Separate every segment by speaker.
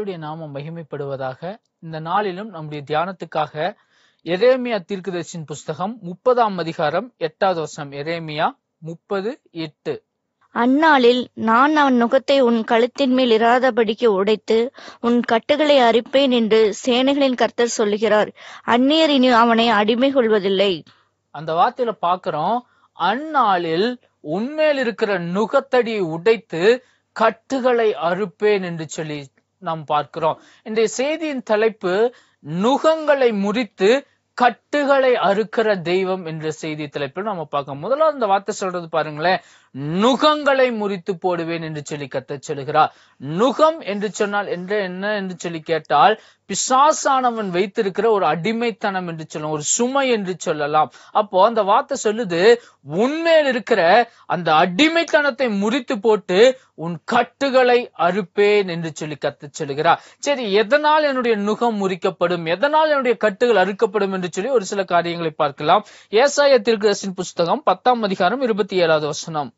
Speaker 1: கர்த்தருடைய நாமம் மகிமைப்படுவதாக. இந்த நாளிலும் நம்முடைய தியானத்துக்காக எரேமியா தீர்க்கதரிசியின் புஸ்தகம் 30ஆம் அதிகாரம் 8வது வசனம். எரேமியா 30:8.
Speaker 2: அந்நாளில் நான் அவன் நுகத்தை உன் கழுத்தின் மேல் இராதபடிக்கு உடைத்து உன் கட்டுகளை அறுப்பேன் என்று சேனைகளின் கர்த்தர் சொல்லுகிறார். அந்நியர் இனி அவனை அடிமை கொள்வதில்லை.
Speaker 1: அந்த வார்த்தையில பாக்குறோம், அந்நாளில் உன்மேல் இருக்கிற நுகத்தடியை உடைத்து கட்டுகளை அறுப்பேன் என்று சொல்லி நாம் பார்க்கிறோம். இன்றைய செய்தியின் தலைப்பு நுகங்களை முறித்து கட்டுகளை அறுக்கிற தெய்வம் என்ற செய்தி தலைப்பில் நாம பார்க்க. முதல்ல அந்த வார்த்தை சொல்றது பாருங்களேன், நுகங்களை முறித்து போடுவேன் என்று சொல்லி கர்த்தர் சொல்லுகிறார். நுகம் என்று சொன்னால் என்ன என்று சொல்லி கேட்டால், பிசாசானவன் வைத்திருக்கிற ஒரு அடிமைத்தனம் என்று சொல்லலாம், ஒரு சுமை என்று சொல்லலாம். அப்போ அந்த வார்த்தை சொல்லுது, உன்மேல் இருக்கிற அந்த அடிமைத்தனத்தை முறித்து போட்டு உன் கட்டுகளை அறுப்பேன் என்று சொல்லி கர்த்தர் சொல்லுகிறார். சரி, எதனால் என்னுடைய நுகம் முறிக்கப்படும், எதனால் என்னுடைய கட்டுகள் அறுக்கப்படும் என்று சொல்லி ஒரு சில காரியங்களை பார்க்கலாம். ஏசாயா தீர்க்கதரிசியின் புஸ்தகம் 10ஆம் அதிகாரம் 27வது வசனம்.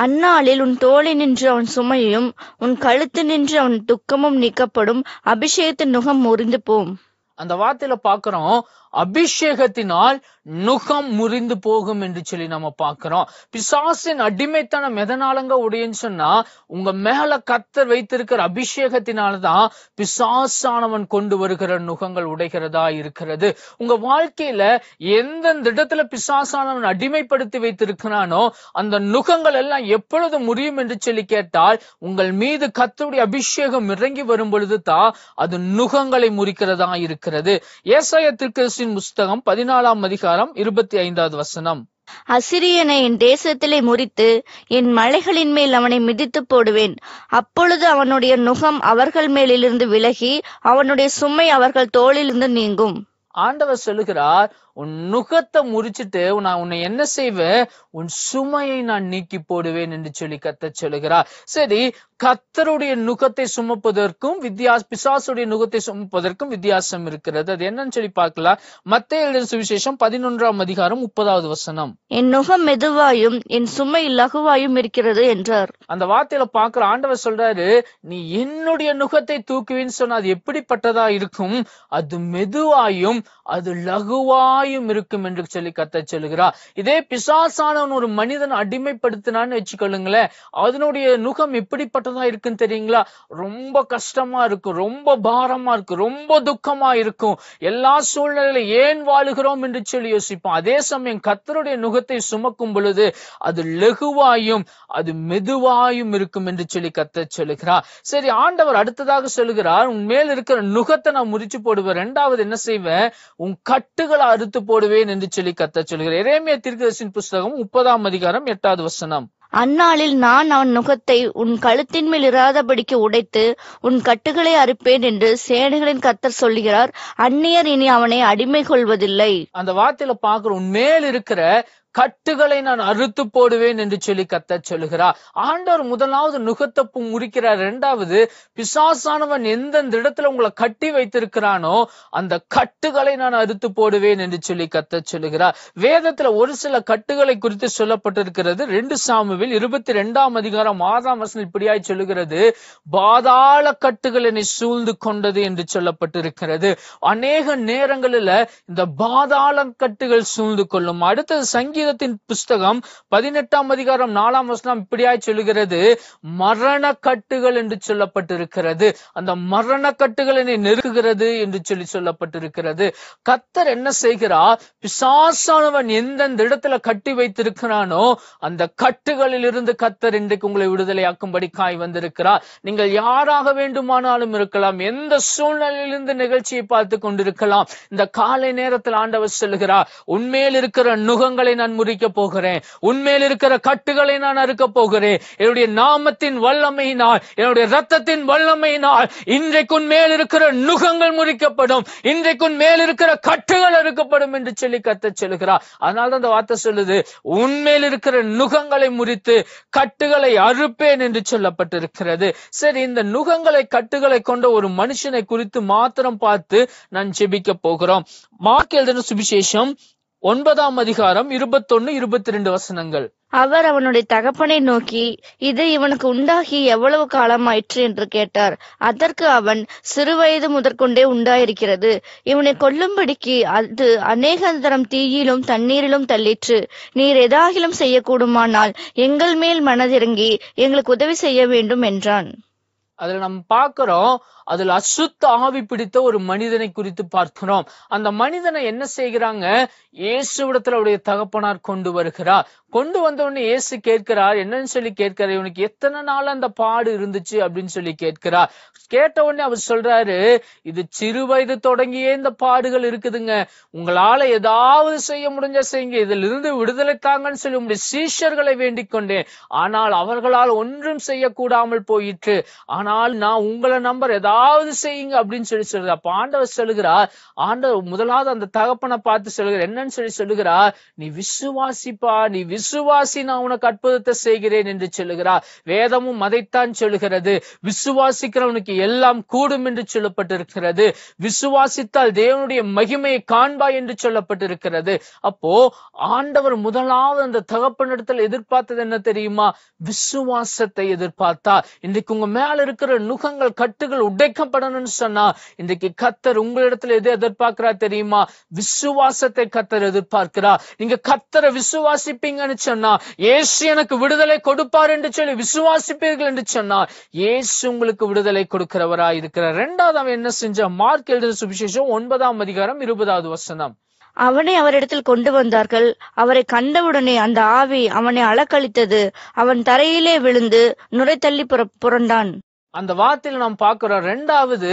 Speaker 2: அந்நாளில் உன் தோளை நின்று அவன் சுமையும் உன் கழுத்து நின்று அவன் துக்கமும் நீக்கப்படும். அபிஷேகத்தின் நுகம் முறிந்து போம்.
Speaker 1: அந்த வார்த்தையில பாக்குறோம், அபிஷேகத்தினால் நுகம் முறிந்து போகும் என்று சொல்லி நம்ம பாக்குறோம். பிசாசின் அடிமைத்தனம் எதனாலங்க உடையன்னு சொன்னா, உங்க மேல கர்த்தர் வைத்திருக்கிற அபிஷேகத்தினால்தான் பிசாசானவன் கொண்டு வருகிற நுகங்கள் உடைகிறதா இருக்கிறது. உங்க வாழ்க்கையில எந்தெந்த இடத்துல பிசாசானவன் அடிமைப்படுத்தி வைத்திருக்கிறானோ அந்த நுகங்கள் எல்லாம் எப்பொழுது முறியும் என்று சொல்லி கேட்டால், உங்கள் மீது கர்த்தருடைய அபிஷேகம் இறங்கி வரும் பொழுது தான் அது நுகங்களை முறிக்கிறதா இருக்கிறது. ஏசாயா தீர்க்கதரிசியின் புஸ்தகம் 14ஆம் அதிகாரம் 25வது வசனம்.
Speaker 2: அசிரியனை என் தேசத்திலே முறித்து என் மலைகளின் மேல் அவனை மிதித்து போடுவேன். அப்பொழுது அவனுடைய நுகம் அவர்கள் மேலிருந்து விலகி அவனுடைய சுமை அவர்கள் தோளிலிருந்து நீங்கும்.
Speaker 1: ஆண்டவர் சொல்லுகிறார், உன் நுகத்தை முறிச்சிட்டு நான் உன்னை என்ன செய்வேன், உன் சுமையை நான் நீக்கி போடுவேன் என்று சொல்லி கர்த்தர் சொல்லுகிறார். சரி, கர்த்தருடைய நுகத்தை சுமப்பதற்கும் பிசாசுடைய நுகத்தை சுமப்பதற்கும் வித்தியாசம் இருக்கிறது. அது என்னன்னு சொல்லி பார்க்கலாம். மத்தேயு எழுதின சுவிசேஷம் 11ஆம் அதிகாரம் 30வது வசனம்.
Speaker 2: என் நுகம் மெதுவாயும் என் சுமை லகுவாயும் இருக்கிறது என்றார்.
Speaker 1: அந்த வார்த்தையில பாக்குற ஆண்டவர் சொல்றாரு, நீ என்னுடைய நுகத்தை தூக்குவேன்னு சொன்னா அது எப்படிப்பட்டதா இருக்கும், அது மெதுவாயும் அது லகுவாயும் இருக்கும் என்று சொல்லி கர்த்தர் சொல்லுகிறார். இதே பிசாசானவன் ஒரு மனிதன் அடிமைப்படுத்தினான்னு வச்சுக்கொள்ளுங்களேன், அதனுடைய நுகம் எப்படிப்பட்டதா இருக்குன்னு தெரியுங்களா? ரொம்ப கஷ்டமா இருக்கும், ரொம்ப பாரமா இருக்கும், ரொம்ப துக்கமா இருக்கும். எல்லா சூழ்நிலையில ஏன் வாழுகிறோம் என்று சொல்லி யோசிப்போம். அதே சமயம் கர்த்தருடைய நுகத்தை சுமக்கும் பொழுது அது லகுவாயும் அது மெதுவாயும் இருக்கும் என்று சொல்லி கர்த்தர் சொல்லுகிறார். சரி, ஆண்டவர் அடுத்ததாக சொல்லுகிறார், உன் மேல் இருக்கிற நுகத்தை நான் முறிச்சு போடுவேன். இரண்டாவது என்ன செய்வேன், உன் கட்டுகளை அறுத்து போடுவேன் என்று சொல்லி கர்த்தர் சொல்கிறார். எரேமியா தீர்க்கதரிசியின் புஸ்தகம் 30ஆம் அதிகாரம் 8வது வசனம்.
Speaker 2: அந்நாளில் நான் அவன் நுகத்தை உன் கழுத்தின் மேல் இராதபடிக்கு உடைத்து உன் கட்டுகளை அறுப்பேன் என்று சேனைகளின் கர்த்தர் சொல்லுகிறார். அந்நியர் இனி அவனை அடிமை கொள்வதில்லை.
Speaker 1: அந்த வார்த்தையில பாக்குற உன் மேல் இருக்கிற கட்டுகளை நான் அறுத்து போடுவேன் என்று சொல்லி கர்த்தர் சொல்லுகிறார். ஆண்டவர் முதலாவது நுகத்தை முறிக்கிறார். இரண்டாவது, பிசாசானவன் எந்தெந்த இடத்துல உங்களை கட்டி வைத்திருக்கிறானோ அந்த கட்டுகளை நான் அறுத்து போடுவேன் என்று சொல்லி கர்த்தர் சொல்லுகிறார். வேதத்துல ஒரு சில கட்டுகளை குறித்து சொல்லப்பட்டிருக்கிறது. 2 சாமுவேல் 22ஆம் அதிகாரம் 6ஆம் வசனம் இப்படியாய் சொல்லுகிறது, பாதாள கட்டுகள் என்னை சூழ்ந்து கொண்டது என்று சொல்லப்பட்டிருக்கிறது. அநேக நேரங்களில இந்த பாதாள கட்டுகள் சூழ்ந்து கொள்ளும். அடுத்தது சங்கீதத்தின் புஸ்தகம் 18ஆம் அதிகாரம் 4ஆம் வசனம் இப்படியாய் சொல்லுகிறது, மரண கட்டுகள் என்று சொல்லப்பட்டிருக்கிறது. அந்த மரண கட்டுகள் என்னை நெருக்குகிறது என்று சொல்லப்பட்டிருக்கிறது. கர்த்தர் என்ன செய்கிறார், பிசாசானவன் எந்தெந்த இடத்துல கட்டி வைத்திருக்கிறானோ அந்த கட்டுகளில் இருந்து கர்த்தர் இன்றைக்கு உங்களை விடுதலையாக்கும்படி காய் வந்திருக்கிறார். நீங்கள் யாராக வேண்டுமானாலும் இருக்கலாம், எந்த சூழ்நிலையிலிருந்து நிகழ்ச்சியை பார்த்து கொண்டிருக்கலாம். இந்த காலை நேரத்தில் ஆண்டவர் சொல்லுகிறார், உன்மேல் இருக்கிற நுகங்களை நான் முறிக்க போகிறேன், உன்மேல் இருக்கிற கட்டுகளை நான் அறுக்க போகிறேன். என்னுடைய நாமத்தின் வல்லமையினால், என்னுடைய ரத்தத்தின் வல்லமையினால் இன்றைக்கு உன்மேல் இருக்கிற நுகங்கள் முறிக்கப்படும், இன்றைக்கு உன்மேல் இருக்கிற கட்டுகள் அறுக்கப்படும் என்று சொல்லி கர்த்தர் சொல்லுகிறார். அதனால அந்த வார்த்தை சொல்லுது, உன்மேல் இருக்கிற நுகங்களை முறித்து கட்டுகளை அறுப்பேன் என்று சொல்லப்பட்டிருக்கிறது. சரி, இந்த நுகங்களை கட்டுகளை கொண்ட ஒரு மனுஷனை குறித்து மாத்திரம் பார்த்து நான் ஜெபிக்க போகிறோம். மார்க் எழுதின சுவிசேஷம் 9ஆம் அதிகாரம் 21, 22 வசனங்கள்.
Speaker 2: அவர் அவனுடைய தகப்பனை நோக்கி, இது இவனுக்கு உண்டாகி எவ்வளவு காலமாயிற்று என்று கேட்டார். அதற்கு அவன், சிறுவயது முதற்கொண்டே உண்டாயிருக்கிறது. இவனை கொல்லும்படிக்கு அது அநேக தரம் தீயிலும் தண்ணீரிலும் தள்ளிற்று. நீர் எதாகிலும் செய்யக்கூடுமானால் எங்கள் மேல் மனதிறங்கி எங்களுக்கு உதவி செய்ய வேண்டும் என்றான்.
Speaker 1: அதுல நம்ம பார்க்கிறோம், அதுல அசுத்த ஆவி பிடித்த ஒரு மனிதனை குறித்து பார்க்கிறோம். அந்த மனிதனை என்ன செய்கிறாங்க, இயேசுவிடத்துல அவருடைய தகப்பனார் கொண்டு வருகிறார். கொண்டு வந்த உடனே இயேசு கேட்கிறார், என்னன்னு சொல்லி கேட்கிறார், இவனுக்கு எத்தனை நாள் அந்த பாடு இருந்துச்சு அப்படின்னு சொல்லி கேட்கிறார். கேட்ட உடனே அவர் சொல்றாரு, இது சிறு வயது தொடங்கியே இந்த பாடுகள் இருக்குதுங்க, உங்களால ஏதாவது செய்ய முடிஞ்சா செய்யுங்க, இதுல இருந்து விடுதலை தாங்கன்னு சொல்லி உங்களுடைய சீஷர்களை வேண்டிக் கொண்டேன், ஆனால் அவர்களால் ஒன்றும் செய்யக்கூடாமல் போயிற்று, ஆனால் நான் உங்களை நம்பர் ஏதாவது செய்யுங்க அப்படின்னு சொல்லி சொல்றார். அப்ப ஆண்டவர் சொல்லுகிறார், ஆண்டவர் முதலாவது அந்த தகப்பனை பார்த்து சொல்லுகிறார், என்னன்னு சொல்லி சொல்லுகிறார், நீ விசுவாசிப்பா, நீ விசுவாசி, நான் உனக்கு அற்புதத்தை செய்கிறேன் என்று சொல்லுகிறார். வேதமும் அதைத்தான் சொல்லுகிறது, விசுவாசிக்கிறவனுக்கு எல்லாம் கூடும் என்று சொல்லப்பட்டிருக்கிறது. விசுவாசித்தால் தேவனுடைய மகிமையை காண்பாய் என்று சொல்லப்பட்டிருக்கிறது. அப்போ ஆண்டவர் முதலாவது அந்த தகப்பனிடத்தில் எதிர்பார்த்தது என்ன தெரியுமா, விசுவாசத்தை எதிர்பார்த்தார். இன்றைக்கு உங்க மேல இருக்கிற நுகங்கள் கட்டுகள் உடைக்கப்படணும்னு சொன்னா, இன்றைக்கு கர்த்தர் உங்களிடத்துல எது எதிர்பார்க்கிறார் தெரியுமா, விசுவாசத்தை கர்த்தர் எதிர்பார்க்கிறார். நீங்க கர்த்தரை விசுவாசிப்பீங்கன்னு சொன்னா, இயேசு எனக்கு விடுதலை கொடுப்பார் என்று சொல்லி விசுவாசிப்பீர்கள் என்று சொன்னார், இயேசு உங்களுக்கு விடுதலை கொடுக்கிறவராய் இருக்கிறார். இரண்டாவது அவன் என்ன செஞ்ச, மார்க் எழுதின சுவிசேஷம் 9ஆம் அதிகாரம் 20வது வசனம்.
Speaker 2: அவனை அவரிடத்தில் கொண்டு வந்தார்கள். அவரை கண்டவுடனே அந்த ஆவி அவனை அலக்களித்தது. அவன் தரையிலே விழுந்து நுரை தள்ளி புரண்டான்.
Speaker 1: அந்த வார்த்தையில நாம் பார்க்கிறோம், இரண்டாவது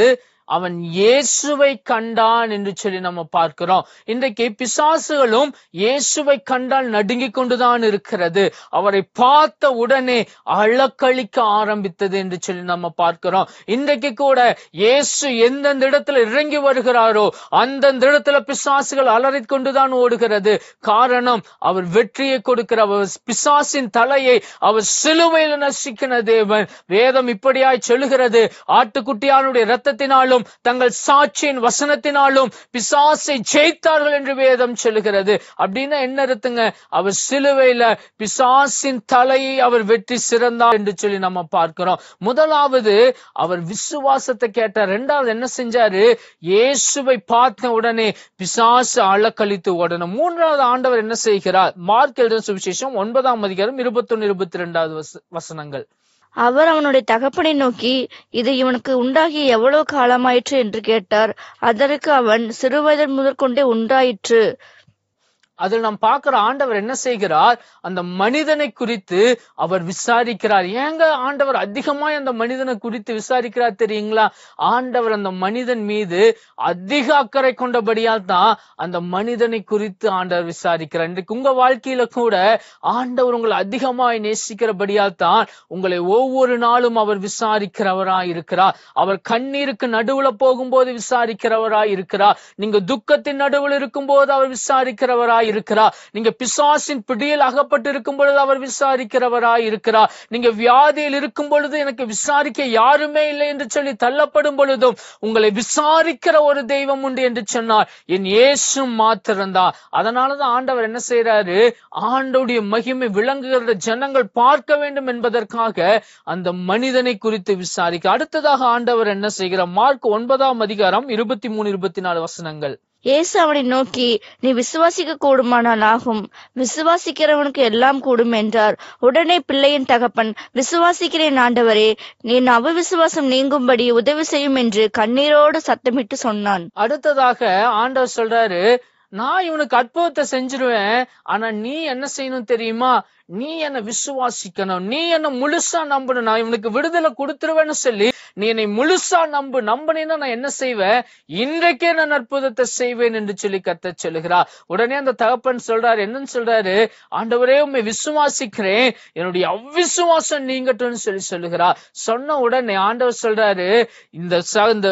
Speaker 1: அவன் இயேசுவை கண்டான் என்று சொல்லி நம்ம பார்க்கிறோம். இன்றைக்கு பிசாசுகளும் இயேசுவை கண்டால் நடுங்கிக் கொண்டுதான் இருக்கிறது. அவரை பார்த்த உடனே அலக்களிக்க ஆரம்பித்தது என்று சொல்லி நம்ம பார்க்கிறோம். இன்றைக்கு கூட இயேசு எந்தெந்த இடத்துல இறங்கி வருகிறாரோ அந்தந்த இடத்துல பிசாசுகள் அலறிக் கொண்டுதான் ஓடுகிறது. காரணம், அவர் வெற்றியை கொடுக்கிறவர், பிசாசின் தலையை அவர் சிலுவையில் நசுக்கின தேவன். வேதம் இப்படியாய் சொல்லுகிறது, ஆட்டுக்குட்டியானுடைய இரத்தத்தினாலும் தங்கள் சாட்சியின் வசனத்தினாலும் பிசாசை ஜெயித்தார்கள் என்று வேதம் சொல்லுகிறது. அப்படின்னா என்ன அர்த்தங்க, அவர் சிலுவையில பிசாசின் தலையை அவர் வெற்றி சிறந்தார் என்று சொல்லி நம்ம பார்க்கிறோம். முதலாவது அவர் விசுவாசத்தை கேட்டார். இரண்டாவது என்ன செஞ்சாரு, இயேசுவை பார்த்த உடனே பிசாசு அலக்களித்து ஓடணும். மூன்றாவது ஆண்டவர் என்ன செய்கிறார், மார்க் எழுதின சுவிசேஷம் 9ஆம் அதிகாரம் 21, 22வது வசனங்கள்.
Speaker 2: அவர் அவனுடைய தகப்பனை நோக்கி, இது இவனுக்கு உண்டாகி எவ்வளவு காலமாயிற்று என்று கேட்டார். அதற்கு அவன், சிறுவயது முதற்கொண்டே உண்டாயிற்று.
Speaker 1: அதில் நாம் பார்க்கிற ஆண்டவர் என்ன செய்கிறார், அந்த மனிதனை குறித்து அவர் விசாரிக்கிறார். ஏங்க ஆண்டவர் அதிகமாய் அந்த மனிதனை குறித்து விசாரிக்கிறார் தெரியுங்களா, ஆண்டவர் அந்த மனிதன் மீது அதிக அக்கறை கொண்டபடியால் தான் அந்த மனிதனை குறித்து ஆண்டவர் விசாரிக்கிறார். இன்றைக்கு உங்க வாழ்க்கையில கூட ஆண்டவர் உங்களை அதிகமாய் நேசிக்கிறபடியால் தான் உங்களை ஒவ்வொரு நாளும் அவர் விசாரிக்கிறவராய் இருக்கிறார். அவர் கண்ணீருக்கு நடுவுல போகும்போது விசாரிக்கிறவராய் இருக்கிறார். நீங்க துக்கத்தின் நடுவில் இருக்கும் போது அவர் விசாரிக்கிறவராய் இருக்கிறார். நீங்க பிசாசின் பிடியில் அகப்பட்டு இருக்கும் பொழுது அவர் விசாரிக்கிறவராய் இருக்கிறார். நீங்க வியாதியில் இருக்கும் பொழுது எனக்கு விசாரிக்க யாருமே இல்லை என்று சொல்லி தள்ளப்படும் பொழுதும் உங்களை விசாரிக்கிற ஒரு தெய்வம் உண்டு என்று சொன்னார், என் இயேசு மாத்திரம்தான். அதனாலதான் ஆண்டவர் என்ன செய்யறாரு, ஆண்டவருடைய மகிமை விளங்குகிற ஜனங்கள் பார்க்க வேண்டும் என்பதற்காக அந்த மனிதனை குறித்து விசாரிக்க. அடுத்ததாக ஆண்டவர் என்ன செய்கிறார், மார்க் 9ஆம் அதிகாரம் 23, 24 வசனங்கள்.
Speaker 2: இயேசு அவனை நோக்கி, நீ விசுவாசிக்க கூடுமானால் ஆகும், விசுவாசிக்கிறவனுக்கு எல்லாம் கூடும் என்றார். உடனே பிள்ளையின் தகப்பன், விசுவாசிக்கிறேன் ஆண்டவரே, என் அவிசுவாசம் நீங்கும்படி உதவி செய்யும் என்று கண்ணீரோடு சத்தமிட்டு சொன்னான்.
Speaker 1: அடுத்ததாக ஆண்டவர் சொல்றாரு, நான் இவனுக்கு அற்புதத்தை செஞ்சிருவேன், ஆனா நீ என்ன செய்யணும் தெரியுமா, நீ என்ன விசுவாசிக்கணும், நீ என்ன முழுசா நம்பணும், நான் இவனுக்கு விடுதலை கொடுத்துருவேன்னு சொல்லி நீ என்னை முழுசா நம்பினா நான் என்ன செய்வேன், இன்றைக்கே நான் அற்புதத்தை செய்வேன் என்று சொல்லி கர்த்தர் சொல்லுகிறார். உடனே அந்த தகப்பன் சொல்றாரு, என்னன்னு சொல்றாரு, ஆண்டவரே உம்மை விசுவாசிக்கிறேன், என்னுடைய அவ்விசுவாசம் நீங்கட்டும்னு சொல்லி சொல்லுகிறார். சொன்ன உடனே ஆண்டவர் சொல்றாரு, இந்த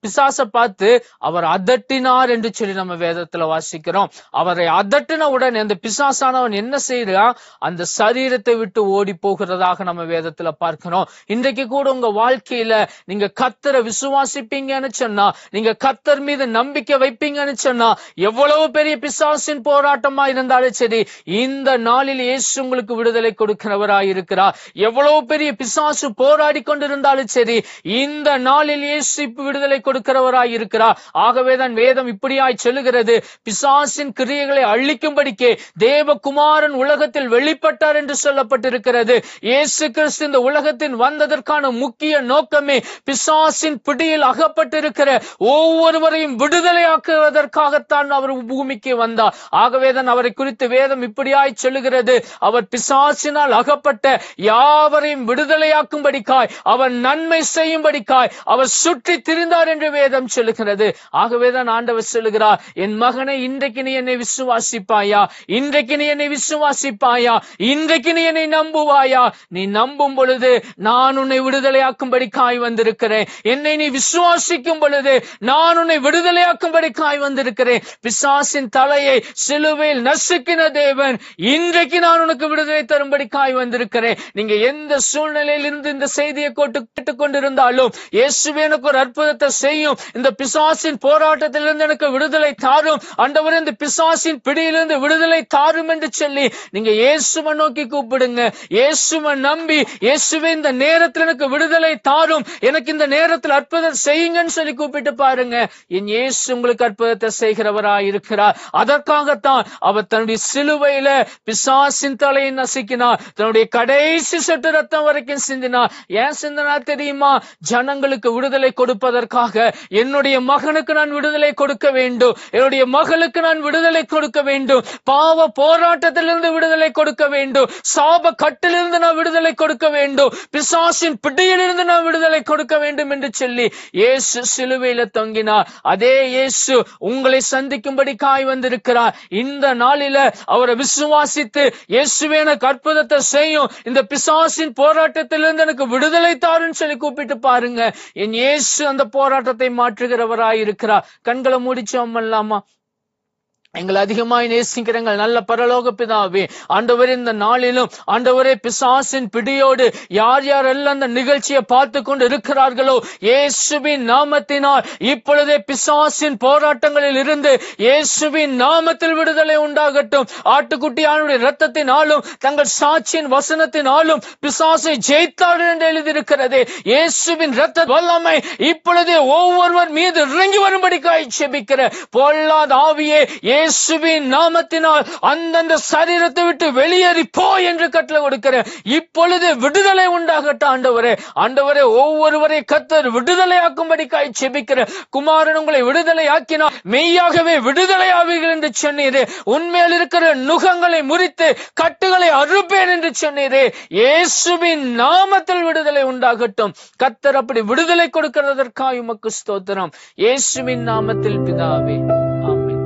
Speaker 1: பிசாசை பார்த்து அவர் அதட்டினார் என்று சொல்லி நம்ம வேதத்துல வாசிக்கிறோம். அவரை அதட்டின உடனே அந்த பிசாசானவன் என்ன செய்யறான், அந்த சரீரத்தை விட்டு ஓடி போகிறதாக நம்ம வேதத்துல பார்க்கிறோம். இன்றைக்கு கூட உங்க வாழ்க்கையில நீங்க கர்த்தரை விசுவாசிப்பீங்கன்னு சொன்னா, நீங்க கர்த்தர் மீது நம்பிக்கை வைப்பீங்கன்னு சொன்னா, எவ்வளவு பெரிய பிசாசின் போராட்டமா இருந்தாலும் சரி, இந்த நாளில் இயேசு உங்களுக்கு விடுதலை கொடுக்கிறவராய் இருக்கிறார். எவ்வளவு பெரிய பிசாசு போராடி கொண்டிருந்தாலும் சரி, இந்த நாளில் இயேசு விடுதலை கொடுக்கிறவராய் இருக்கிறார். ஆகவேதான் வேதம் இப்படியாய் சொல்லுகிறது, பிசாசின் கிரியைகளை அழிக்கும்படிக்கே தேவகுமாரன் உலகத்தில் வெளிப்பட்டார் என்று சொல்லப்பட்டிருக்கிறது. இயேசு கிறிஸ்து இந்த உலகத்தின் வந்ததற்கான முக்கிய நோக்கமே பிசாசின் பிடியில் அகப்பட்டிருக்கிற ஒவ்வொருவரையும் விடுதலையாக்குவதற்காகத்தான் அவர் பூமிக்கு வந்தார். ஆகவேதான் அவரை குறித்து வேதம் இப்படியாய் சொல்லுகிறது, அவர் பிசாசினால் அகப்பட்ட யாவரையும் விடுதலையாக்கும்படிக்காய், அவர் நன்மை செய்யும்படிக்காய் அவர் சுற்றி திரிந்தார் என்று வேதம் சொல்லுகிறது. ஆகவேதான் ஆண்டவர் சொல்லுகிறார், என் மகனை இன்றைக்கு நீ என்னை விசுவாசிப்பாயா, இன்றைக்கு நீ என்னை விசுவாசிப்பாயா, இன்றைக்கு நீ என்னை நம்புவாயா? நீ நம்பும் பொழுது நான் உன்னை விடுதலையாக்கும்படிக்காய் வந்திருக்கிறேன். என்னை நீ விசுவாசிக்கும் பொழுது நான் உன்னை விடுதலையாக்கும்படிக்காய் வந்திருக்கிறேன். பிசாசின் தலையை சிலுவையில் நசுக்கின தேவன், இன்றைக்கு நான் உனக்கு விடுதலை தரும்படிக்காய் வந்திருக்கிறேன். நீங்க எந்த சூழ்நிலையில் இருந்து இந்த செய்தியை கேட்டுக் கொண்டிருந்தாலும், இயேசுவே எனக்கு ஒரு அற்புதத்தை செய்யும், இந்த பிசாசின் போராட்டத்திலிருந்து எனக்கு விடுதலை தாரும் ஆண்டவரே, இந்த பிசாசின் பிடியிலிருந்து விடுதலை தாரும் என்று சொல்லி நீங்க இயேசுவை நோக்கி கூப்பிடுங்க. இயேசுவை நம்பி, இயேசுவே இந்த நேரத்தில் எனக்கு விடுதலை தாரும், எனக்கு இந்த நேரத்தில் அற்புதம் செய்யுங்கன்னு சொல்லி கூப்பிட்டு பாருங்க. என் இயேசு உங்களுக்கு அற்புதத்தை செய்கிறவராய் இருக்கிறார். அதற்காகத்தான் அவர் தன்னுடைய சிலுவையில பிசாசின் தலையை நசுக்கினார், தன்னுடைய கடைசி சொட்டு ரத்தம் வரைக்கும் சிந்தினார். ஏன் சிந்தினார் தெரியுமா? ஜனங்களுக்கு விடுதலை கொடுப்பதற்காக. என்னுடைய மகனுக்கு நான் விடுதலை கொடுக்க வேண்டும், என்னுடைய மகளுக்கு நான் விடுதலை கொடுக்க வேண்டும், பாவ போராட்டத்திலிருந்து விடுதலை கொடுக்க வேண்டும், சாப கட்டிலிருந்து நான் விடுதலை கொடுக்க வேண்டும், பிசாசின் பிடியிலிருந்து நான் விடுதலை கொடுக்க வேண்டும் என்று சொல்லி இயேசு சிலுவையில தொங்கினார். அதே இயேசு உங்களை சந்திக்கும்படி காய் வந்திருக்கிறார். இந்த நாளில அவரை விசுவாசித்து, இயேசுவே எனக்கு அற்புதத்தை செய்யும், இந்த பிசாசின் போராட்டத்திலிருந்து எனக்கு விடுதலை தாருன்னு சொல்லி கூப்பிட்டு பாருங்க. என் இயேசு அந்த போராட்டத்தை மாற்றுகிறவராய் இருக்கிறார். கண்களை மூடிச்சோம் பண்ணலாமா? எங்களை அதிகமாய் நேசிக்கிறங்க நல்ல பரலோக பிதாவே, ஆண்டவரே இந்த நாளிலும் ஆண்டவரே பிசாசின் பிடியோடு யார் யாரெல்லாம் அந்த நிகழ்ச்சியை பார்த்து கொண்டு இருக்கிறார்களோ, இயேசுவின் நாமத்தினால் இப்பொழுதே பிசாசின் போராட்டங்களில் இருந்து இயேசுவின் நாமத்தில் விடுதலை உண்டாகட்டும். ஆட்டுக்குட்டியானுடைய இரத்தத்தினாலும் தங்கள் சாட்சியின் வசனத்தினாலும் பிசாசை ஜெயித்தார்கள் என்று எழுதியிருக்கிறது. இயேசுவின் இரத்த வல்லமை இப்பொழுதே ஒவ்வொருவர் மீது இறங்கி வரும்படிக்காய் ஜெபிக்கிற பொல்லாத ஆவியே, இயேசுவின் நாமத்தினால் அந்தந்த சரீரத்தை விட்டு வெளியேறி போ என்று கட்டளை கொடுக்கிற. இப்பொழுது விடுதலை உண்டாகட்டும் ஆண்டவரே. ஆண்டவரே, ஒவ்வொருவரை கர்த்தர் விடுதலையாக்கும்படிக்காய் ஜெபிக்கிற. குமாரன் உங்களை விடுதலையாக்கினார், மெய்யாகவே விடுதலையாவீர்கள் என்று சொன்னீரே. உண்மையில் இருக்கிற நுகங்களை முறித்து கட்டுகளை அறுப்பேன் என்று சொன்னீரே. இயேசுவின் நாமத்தில் விடுதலை உண்டாகட்டும். கர்த்தர் அப்படி விடுதலை கொடுக்கிறதற்காக உமக்கு ஸ்தோத்திரம். இயேசுவின் நாமத்தில் பிதாவே, ஆமென்.